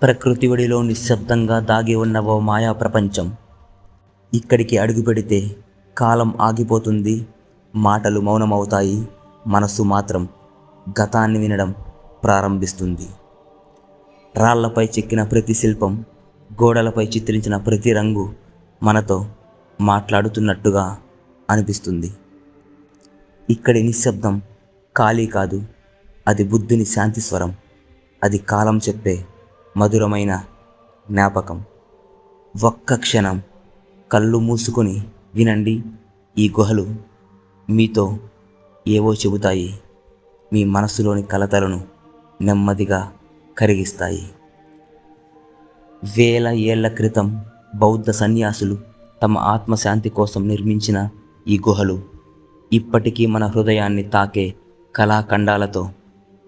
ప్రకృతి ఒడిలో నిశ్శబ్దంగా దాగి ఉన్న ఓ మాయా ప్రపంచం. ఇక్కడికి అడుగుపెడితే కాలం ఆగిపోతుంది, మాటలు మౌనమవుతాయి, మనసు మాత్రం గతాన్ని వినడం ప్రారంభిస్తుంది. రాళ్లపై చెక్కిన ప్రతి శిల్పం, గోడలపై చిత్రించిన ప్రతి రంగు మనతో మాట్లాడుతున్నట్టుగా అనిపిస్తుంది. ఇక్కడి నిశ్శబ్దం ఖాళీ కాదు, అది బుద్ధుని శాంతి స్వరం. అది కాలం చెప్పే మధురమైన జ్ఞాపకం. ఒక్క క్షణం కళ్ళు మూసుకొని వినండి. ఈ గుహలు మీతో ఏవో చెబుతాయి, మీ మనసులోని కలతలను నెమ్మదిగా కరిగిస్తాయి. వేల ఏళ్ల క్రితం బౌద్ధ సన్యాసులు తమ ఆత్మశాంతి కోసం నిర్మించిన ఈ గుహలు ఇప్పటికీ మన హృదయాన్ని తాకే కళాఖండాలతో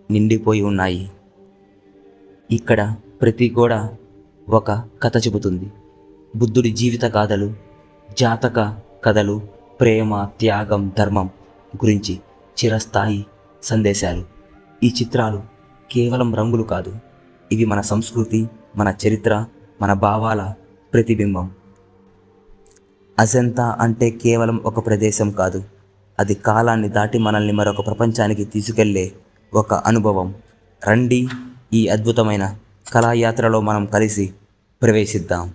నిండిపోయి ఉన్నాయి. ఇక్కడ ప్రతి గోడ ఒక కథ చెబుతుంది. బుద్ధుడి జీవిత గాథలు, జాతక కథలు, ప్రేమ, త్యాగం, ధర్మం గురించి చిరస్థాయి సందేశాలు. ఈ చిత్రాలు కేవలం రంగులు కాదు, ఇవి మన సంస్కృతి, మన చరిత్ర, మన భావాల ప్రతిబింబం. అజంతా అంటే కేవలం ఒక ప్రదేశం కాదు, అది కాలాన్ని దాటి మనల్ని మరొక ప్రపంచానికి తీసుకెళ్లే ఒక అనుభవం. రండి, ఈ అద్భుతమైన కళాయాత్రలో మనం కలిసి ప్రవేశిద్దాం.